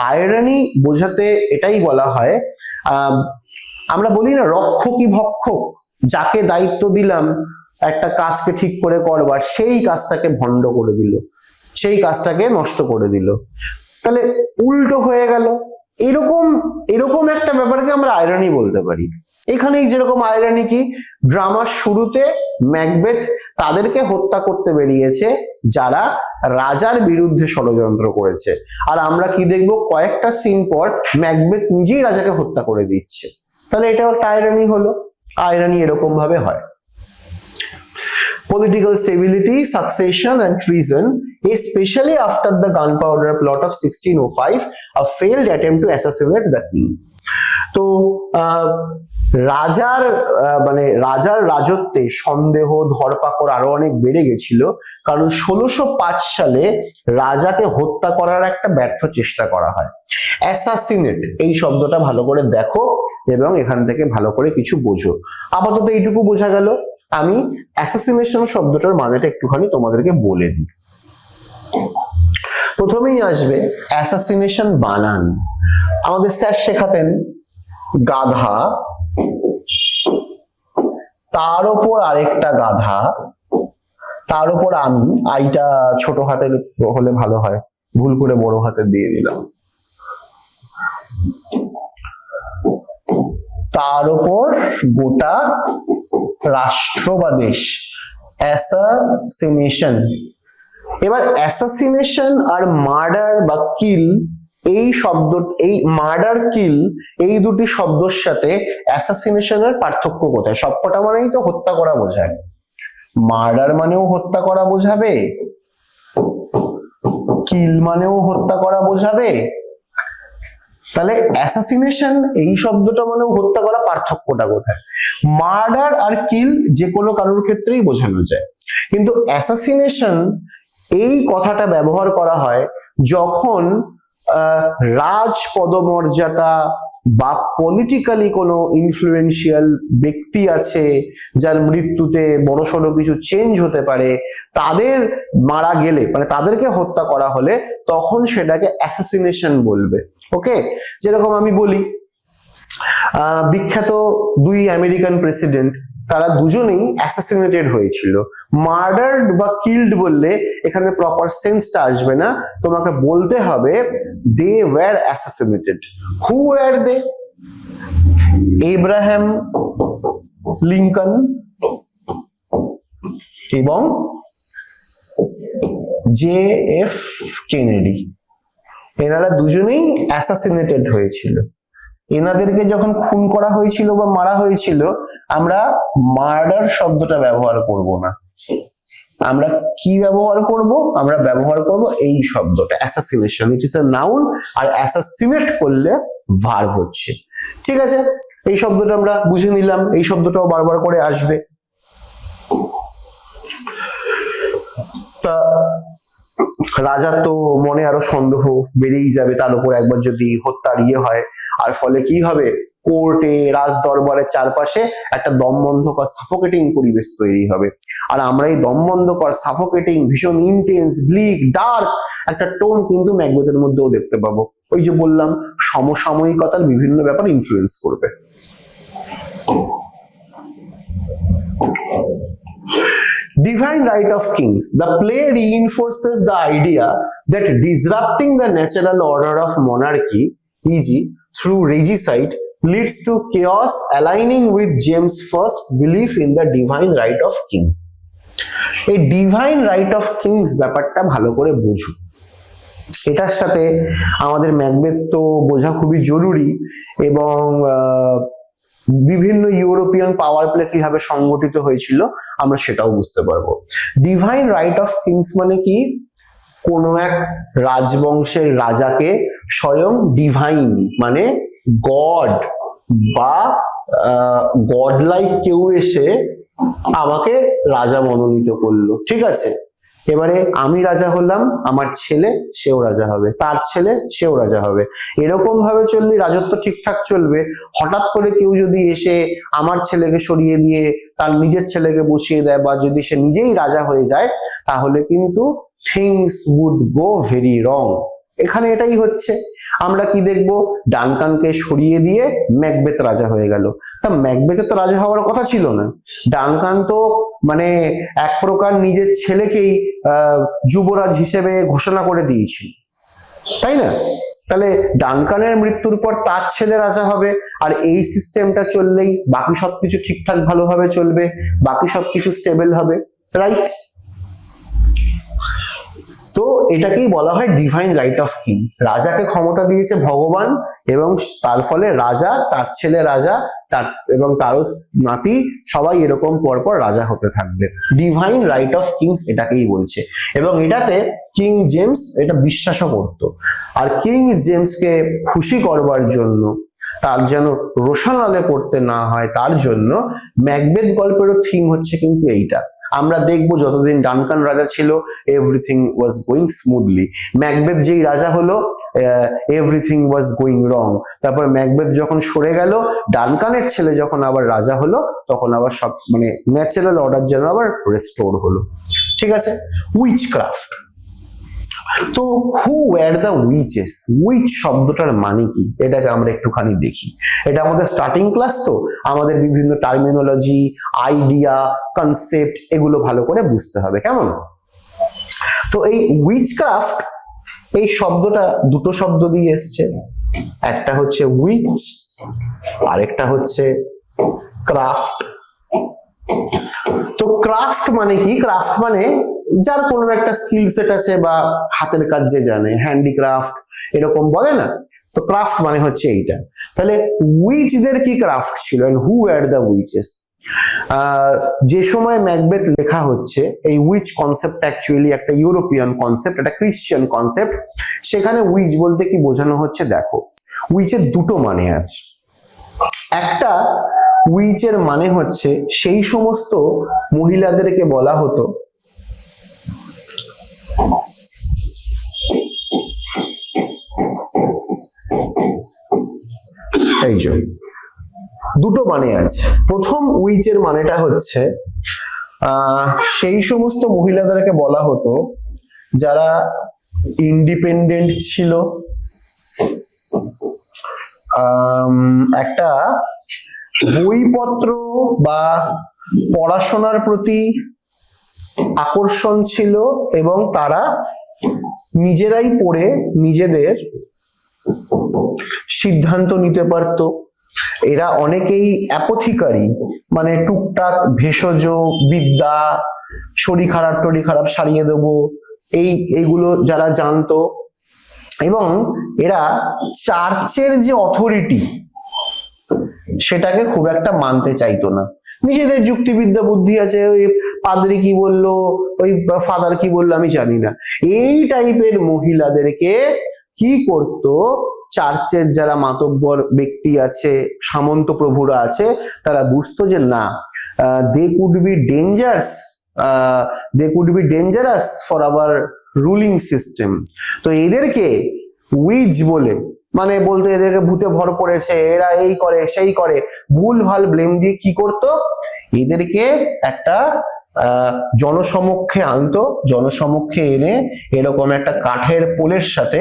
আয়রনি বোঝাতে এটাই বলা হয়, আমরা বলি না রক্ষকই ভক্ষক, যাকে দায়িত্ব দিলাম একটা কাজকে ঠিক করে করবার, সেই কাজটাকে ভণ্ড করে দিল, সেই কাজটাকে নষ্ট করে দিল, তাহলে উল্টো হয়ে গেল। এরকম একটা ব্যাপারকে আমরা আয়রনি বলতে পারি। এখানেই যেরকম আয়রনি কি, ড্রামার শুরুতে ম্যাকবেথ তাদেরকে হত্যা করতে বেরিয়েছে যারা রাজার বিরুদ্ধে ষড়যন্ত্র করেছে, আর আমরা কি দেখব, কয়েকটা সিন পর ম্যাকবেথ নিজেই রাজাকে হত্যা করে দিচ্ছে। তাহলে এটাও একটা আয়রনি হলো। আয়রনি এরকম ভাবে হয়। Political stability, succession and treason, especially after the gunpowder plot of 1605, a failed attempt to assassinate the king. তো রাজার রাজত্বে সন্দেহ, ধরপাকড় আরো অনেক বেড়ে গেছিল, কারণ 1605 সালে রাজাকে হত্যা করার একটা ব্যর্থ চেষ্টা করা হয়। অ্যাসাসিনেট এই শব্দটা ভালো করে দেখো এবং এখান থেকে ভালো করে কিছু বোঝো। আপাতত এইটুকু বোঝা গেল। আমি অ্যাসাসিনেশন শব্দটার মানেটা একটুখানি তোমাদেরকে বলে দিই। প্রথমেই আসবে অ্যাসাসিনেশন বানান। আমাদের স্যার শেখাতেন গাধা, তার উপর আরেকটা গাধা, তার উপর আমি, আইটা ছোট হাতের হলে ভালো হয়, ভুল করে বড় হাতের দিয়ে দিলাম, তার উপর গোটা রাষ্ট্র বা দেশ। অ্যাসাসিনেশন। এবার অ্যাসাসিনেশন আর মার্ডার বা কিল, এই শব্দ, এই মার্ডার কিল, এই দুটি শব্দের সাথে অ্যাসাসিনেশনের পার্থক্য কোথায়? সবকটা মানেই তো হত্যা করা বোঝায়। মার্ডার মানেও হত্যা করা বোঝাবে, কিল মানেও হত্যা করা বোঝাবে, তাহলে অ্যাসাসিনেশন এই শব্দটা মানেও হত্যা করা, পার্থক্যটা কোথায়? মার্ডার আর কিল যে কোনো কারোর ক্ষেত্রেই বোঝানো যায়, কিন্তু অ্যাসাসিনেশন এই কথাটা ব্যবহার করা হয় যখন রাজ পদমর্যাদা বা পলিটিক্যালি কোনো ইনফ্লুয়েন্সিয়াল ব্যক্তি আছে যার মৃত্যুতে বড়সড় কিছু চেঞ্জ হতে পারে, তাদের মারা গেলে মানে তাদেরকে হত্যা করা হলে তখন সেটাকে অ্যাসাসিনেশন বলবে। ওকে, যেরকম আমি বলি বিখ্যাত দুই আমেরিকান প্রেসিডেন্ট, তারা দুজনেই অ্যাসাসিনেটেড হয়েছিল। মার্ডার্ড বা কিল্ড বললে এখানে প্রপার সেন্সটা আসবে না, তোমাকে বলতে হবে they were assassinated. Who were they? Abraham Lincoln এবং JF কেনেডি, এনারা দুজনেই অ্যাসাসিনেটেড হয়েছিল। এনাদেরকে যখন খুন করা হয়েছিল বা মারা হয়েছিল, আমরা মার্ডার শব্দটা ব্যবহার করব না, আমরা কি ব্যবহার করব? আমরা ব্যবহার করব এই শব্দটা, assassination. It is a noun, আর অ্যাসাসিনেট করলে ভার্ব হচ্ছে। ঠিক আছে, এই শব্দটা আমরা বুঝে নিলাম, এই শব্দটাও বারবার করে আসবে। তা রাজার তো মনে আরো সন্দেহ বেড়েই যাবে, তার উপর একবার যদি হত্যার হয়, আর ফলে কি হবে? কোর্টে, রাজ দরবারের চারপাশে একটা দমবন্ধকর সাফোকেটিং পরিবেশ তৈরি হবে। আর আমরা এই দমবন্ধকর সাফোকেটিং, ভীষণ ইন্টেন্স, ব্লিক, ডার্ক একটা টোন কিন্তু ম্যাকবেথের মধ্যেও দেখতে পাবো। ওই যে বললাম, সমসাময়িকতার বিভিন্ন ব্যাপার ইনফ্লুয়েন্স করবে। Divine Right of Kings. The play reinforces the idea that disrupting the natural order of monarchy, e.g., through regicide, leads to chaos, aligning with James' first belief in the divine right of kings. এই divine right of Kings ব্যাপারটা ভালো করে বুঝো। এটার সাথে আমাদের Macbeth তো বোঝা খুবই জরুরি, এবং বিভিন্ন ইউরোপিয়ান পাওয়ার প্লে কিভাবে সংগঠিত হয়েছিল আমরা সেটাও বুঝতে পারবো। ডিভাইন রাইট অফ কিংস মানে কি? কোনো এক রাজবংশের রাজাকে স্বয়ং ডিভাইন মানে গড বা গড লাইক কেউ এসে আমাকে রাজা মনোনীত করলো। ঠিক আছে, এবারে আমি রাজা হলাম, আমার ছেলে সেও রাজা হবে, তার ছেলে সেও রাজা হবে। এরকম ভাবে চললে রাজত্ব ঠিকঠাক চলবে। হঠাৎ করে কেউ যদি এসে আমার ছেলেকে সরিয়ে দিয়ে তার নিজের ছেলেকে বসিয়ে দেয়, বা যদি সে নিজেই রাজা হয়ে যায়, তাহলে কিন্তু things would go very wrong. এখানে এটাই হচ্ছে। আমরা কি দেখবো? ডানকানকে সরিয়ে দিয়ে ম্যাকবেথ রাজা হয়ে গেল। তা ম্যাকবেথের তো রাজা হওয়ার কথা ছিল না। ডানকান তো মানে এক প্রকার নিজের ছেলেকেই যুবরাজ হিসেবে ঘোষণা করে দিয়েছিল, তাই না? তাহলে ডানকানের মৃত্যুর পর তার ছেলে রাজা হবে, আর এই সিস্টেমটা চললেই বাকি সবকিছু ঠিকঠাক ভালোভাবে চলবে, বাকি সবকিছু স্টেবল হবে, রাইট? তো এটাকেই বলা হয় ডিভাইন রাইট অফ কিং। রাজাকে ক্ষমতা দিয়েছে ভগবান, এবং তার ফলে রাজা, তার ছেলে রাজা, তার এবং তারও নাতি, সবাই এরকম পরপর রাজা হতে থাকবে। ডিভাইন রাইট অফ কিংস এটাকেই বলছে, এবং এটাতে কিং জেমস এটা বিশ্বাসও করত। আর কিং জেমসকে খুশি করবার জন্য, তার যেন রোষানলে পড়তে না হয়, তার জন্য ম্যাকবেথ গল্পেরও থিম হচ্ছে কিন্তু এইটা। আমরা দেখবো যতদিন ডানকান রাজা ছিল everything was going smoothly. Macbeth যেই রাজা হলো এভরিথিং ওয়াজ গোয়িং রং। তারপর ম্যাকবেথ যখন সরে গেল, ডানকানের ছেলে যখন আবার রাজা হলো, তখন আবার সব মানে ন্যাচারাল অর্ডার যেন আবার রেস্টোর হলো। ঠিক আছে, উইচক্রাফট। তো হু ওয়্যার দ্য উইচেস, উইচ শব্দটার মানে কি এটাকে আমরা একটুখানি দেখি। এটা আমাদের স্টার্টিং ক্লাস, তো আমাদের বিভিন্ন টার্মিনোলজি, আইডিয়া, কনসেপ্ট এগুলো ভালো করে বুঝতে হবে, কেমন? তো এই উইচক্রাফট এই শব্দটা দুটো শব্দ দিয়ে এসছে, একটা হচ্ছে উইচ, আরেকটা হচ্ছে ক্রাফট। তো ক্রাফট মানে কি? ক্রাফট মানে যার কোনো একটা স্কিল সেট আছে বা হাতের কাজ যে জানে, হ্যান্ডিক্রাফট এরকম বলে না, তো ক্রাফট মানে হচ্ছে এইটা। তাহলে উইচদের কি ক্রাফট ছিল, and who were the witches? যে সময় ম্যাকবেথ লেখা হচ্ছে, এই উইচ কনসেপ্ট অ্যাকচুয়ালি একটা ইউরোপিয়ান কনসেপ্ট, একটা ক্রিশ্চিয়ান কনসেপ্ট। সেখানে উইচ বলতে কি বোঝানো হচ্ছে দেখো, উইচের দুটো মানে আছে। একটা উইচের মানে হচ্ছে সেই সমস্ত মহিলাদেরকে বলা হতো এই যে দুটো মানে আছে। প্রথম উইচের মানেটা হচ্ছে সেই সমস্ত মহিলাদেরকে বলা হতো যারা ইন্ডিপেন্ডেন্ট ছিল, একটা বইপত্র বা পড়াশোনার প্রতি আকর্ষণ ছিল এবং তারা নিজেরাই পড়ে নিজেদের সিদ্ধান্ত নিতে পারত। এরা অনেকেই অ্যাপোথিকারি, মানে টুকটাক ভেষজ বিদ্যা, শরীর খারাপ টরি খারাপ সারিয়ে দেবো, এইগুলো যারা জানতো। এবং এরা চার্চের যে অথরিটি সেটাকে খুব একটা মানতে চাইতো না। নিজেদের যুক্তিবিদ্যা বুদ্ধি আছে, ওই পাদ্রী কি বললো, ওই ফাদার কি বললো আমি জানি না, এই টাইপের মহিলাদেরকে কি করতো, চার্চের যারা মাতব্বর ব্যক্তি আছে, সামন্ত প্রভুরা আছে, তারা বুঝতো যে না, they could be dangerous for our ruling system. তো এদেরকে উইচ বলে, মানে বলতে এদেরকে ভূতে ভর করেছে, এরা এই করে সেই করে, ভুল ভাল ব্লেম দিয়ে কি করতো, এদেরকে একটা জনসমক্ষে আনতো, জনসমক্ষে এনে এরকম একটা কাঠের পোলের সাথে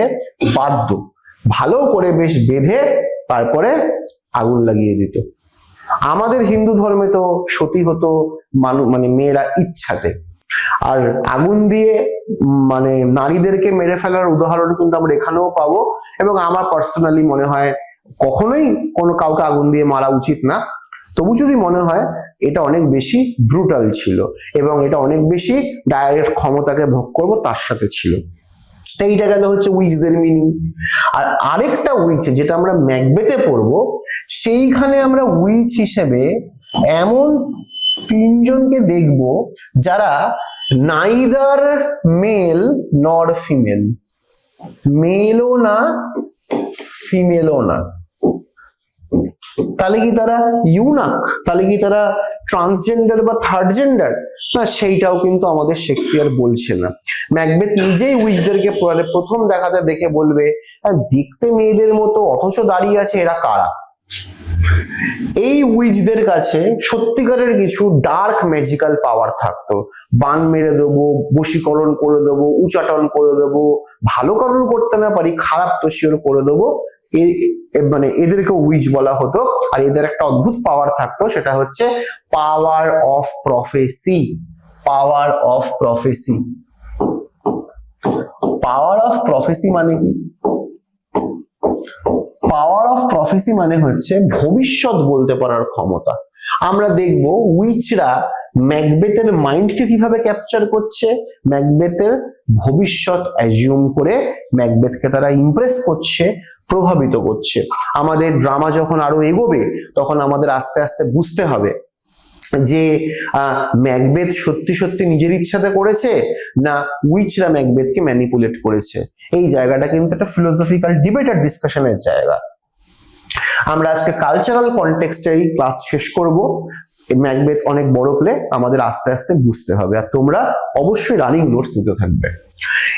বাঁধত, ভালো করে বেশ বেঁধে তারপরে আগুন লাগিয়ে দিত। আমাদের হিন্দু ধর্মে তো সতী হতো মানে মেয়েরা ইচ্ছাতে, আর আগুন দিয়ে মানে নারীদেরকে মেরে ফেলার উদাহরণ কিন্তু আমরা এখানেও পাবো। এবং আমার পার্সোনালি মনে হয় কখনোই কোনো কাউকে আগুন দিয়ে মারা উচিত না, তবু যদি মনে হয় এটা অনেক বেশি ব্রুটাল ছিল এবং এটা অনেক বেশি ডাইরেক্ট ক্ষমতাকে ভোগ করবো তার সাথে ছিল। এইটা গেল হচ্ছে উইচদের মিনিং। আর আরেকটা উইচ যেটা আমরা ম্যাকবেথে পড়বো, সেইখানে আমরা উইচ হিসেবে এমন তিনজনকে দেখব যারা নাইদার মেল নর ফিমেল, মেলও না ফিমেলও না। তাহলে কি তারা ইউনাক? তাহলে কি তারা ট্রান্সজেন্ডার বা থার্ড জেন্ডার? না, সেইটাও কিন্তু আমাদের শেক্সপিয়ার বলছে না। ম্যাকবেথ নিজেই উইচদেরকে প্রথম দেখাতে দেখে বলবে, দেখতে মেয়েদের মতো অথচ দাঁড়িয়ে আছে, এরা কারা? এই উইচদের কাছে সত্যিকারের কিছু ডার্ক ম্যাজিক্যাল পাওয়ার থাকতো। বান মেরে দেবো, বশীকরণ করে দেবো, উচাটন করে দেবো, ভালো কারণ করতে না পারি, খারাপ তো শিওর করে দেবো, মানে এদেরকে উইচ বলা হতো। আর এদের একটা অদ্ভুত পাওয়ার থাকতো, সেটা হচ্ছে power of প্রফেসি। Power of প্রফেসি, power of প্রফেসি মানে কি? পাওয়ার অফ প্রফেসি মানে হচ্ছে ভবিষ্যৎ বলতে পারার ক্ষমতা। আমরা দেখব উইচরা ম্যাকবেথের মাইন্ডকে কিভাবে ক্যাপচার করছে, ম্যাকবেথের ভবিষ্যৎ অ্যাজিউম করে ম্যাকবেথকে তারা ইমপ্রেস করছে, প্রভাবিত করছে। আমাদের ড্রামা যখন আরো এগোবে তখন আমাদের আস্তে আস্তে বুঝতে হবে যে ম্যাকবেথ সত্যি সত্যি নিজের ইচ্ছাতে করেছে না উইচরা ম্যাকবেথকে ম্যানিপুলেট করেছে। এই জায়গাটা কিন্তু একটা ফিলোসফিক্যাল ডিবেট আর ডিসকাশনের জায়গা। আমরা আজকে কালচারাল কনটেক্সটেই ক্লাস শেষ করব। ম্যাকবেথ অনেক বড় প্লে, আমাদের আস্তে আস্তে বুঝতে হবে, আর তোমরা অবশ্যই রানিং নোটস নিতে থাকবে।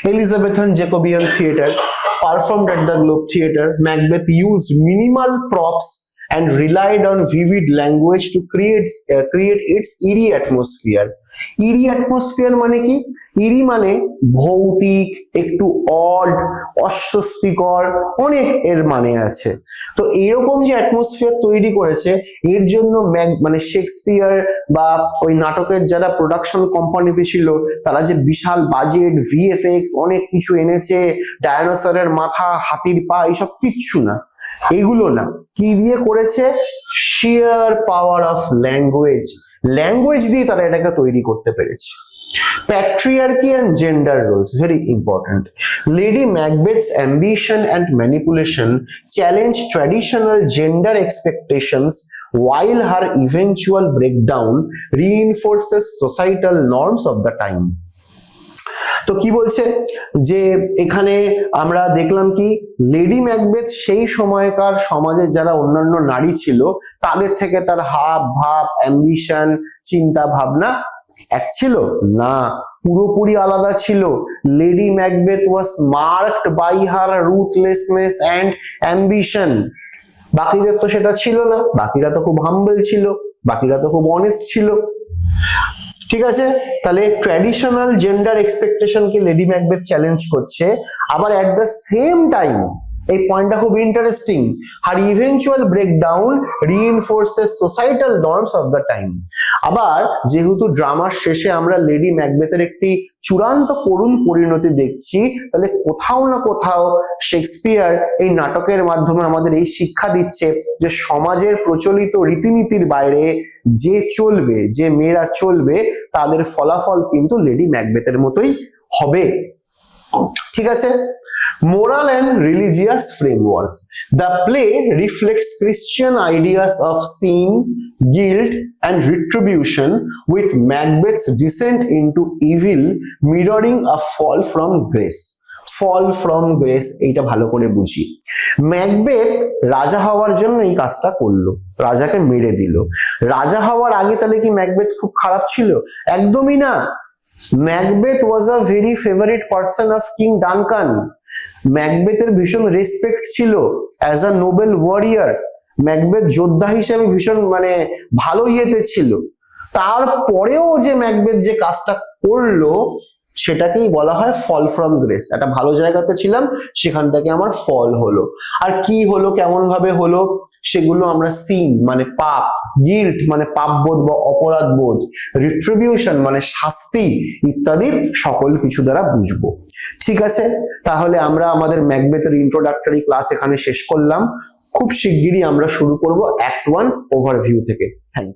Elizabethan Jacobean theatre performed at the Globe Theatre. Macbeth used minimal props and relied on vivid language to create its eerie atmosphere. eerie atmosphere মানে কি? eerie মানে ভৌতিক, একটু অড, অস্বস্তিকর, অনেক এর মানে আছে। তো এরকম যে অ্যাটমসফিয়ার তৈরি করেছে, এর জন্য মানে শেক্সপিয়ার বা ওই নাটকের যারা প্রোডাকশন কোম্পানিতে ছিল তারা যে বিশাল বাজেট, ভিএফএক্স অনেক কিছু এনেছে, ডায়নোসরের মাথা, হাতির পা, এইসব কিচ্ছু না, এগুলো না। কি দিয়ে করেছে? শিয়ার পাওয়ার অফ ল্যাঙ্গুয়েজ। ল্যাঙ্গুয়েজ দিয়ে তারা এটাকে তৈরি করতে পেরেছে। Patriarchy and gender roles, very important. Lady Macbeth's ambition and manipulation challenge traditional gender expectations, while her eventual breakdown reinforces societal norms of the time. তো কি বলছে যে এখানে আমরা দেখলাম কি লেডি ম্যাকবেথ সেই সময়কার সমাজের যারা অন্যান্য নারী ছিল তাদের থেকে তার হাব ভাব, অ্যাম্বিশন, চিন্তা ভাবনা এক ছিল না, পুরোপুরি আলাদা ছিল। Lady Macbeth was marked by her ruthlessness and ambition. বাকিদের তো সেটা ছিল না, বাকিরা তো খুব হাম্বল ছিল, বাকিরা তো খুব অনেস্ট ছিল। ঠিক আছে, তাহলে ট্র্যাডিশনাল জেন্ডার এক্সপেকটেশনকে লেডি ম্যাকবেথ চ্যালেঞ্জ করছে। আবার এট দ্য সেম টাইম, এই পয়েন্টটা খুব interesting, her eventual breakdown reinforces societal norms of the time. আবার যেহেতু ড্রামার শেষে আমরা লেডি ম্যাকবেথের একটি চূড়ান্ত করুণ পরিণতি দেখছি, তাহলে কোথাও না কোথাও শেক্সপিয়ার এই নাটকের মাধ্যমে আমাদের এই শিক্ষা দিচ্ছে যে সমাজের প্রচলিত রীতিনীতির বাইরে যে চলবে, যে মেয়েরা চলবে, তাদের ফলাফল কিন্তু লেডি ম্যাকবেথের মতোই হবে। ঠিক আছে, moral and religious framework. The play reflects Christian ideas of sin, guilt, and retribution, with Macbeth's descent into evil mirroring a fall from grace. Fall from grace, এইটা ভালো করে বুঝি। ম্যাকবেথ রাজা হওয়ার জন্য এই কাজটা করলো, রাজাকে মেরে দিল। রাজা হওয়ার আগে তাহলে কি ম্যাকবেথ খুব খারাপ ছিল? একদমই না। Macbeth was a very favourite person of king Duncan. ম্যাকবেথের ভীষণ রেসপেক্ট ছিল as a noble warrior. Macbeth যোদ্ধা হিসেবে ভীষণ ভালো ইয়েতে ছিল। তারপরেও যে ম্যাকবেথ যে কাজটা করলো সেটাকেই বলা হয় ফল ফ্রম গ্রেস। একটা ভালো জায়গাতে ছিলাম, সেখান থেকে আমার ফল হলো। আর কি হলো, কেমন ভাবে হলো, সেগুলো আমরা সিন পাপ, গিল্ট পাপবোধ বা অপরাধ বোধ, রিট্রিবিউশন শাস্তি ইত্যাদি সকল কিছু দ্বারা বুঝবো। ঠিক আছে, তাহলে আমরা আমাদের ম্যাকবেথের ইন্ট্রোডাক্টরি ক্লাস এখানে শেষ করলাম। খুব শিগগিরই আমরা শুরু করব অ্যাক্ট 1 ওভারভিউ থেকে। Thank you.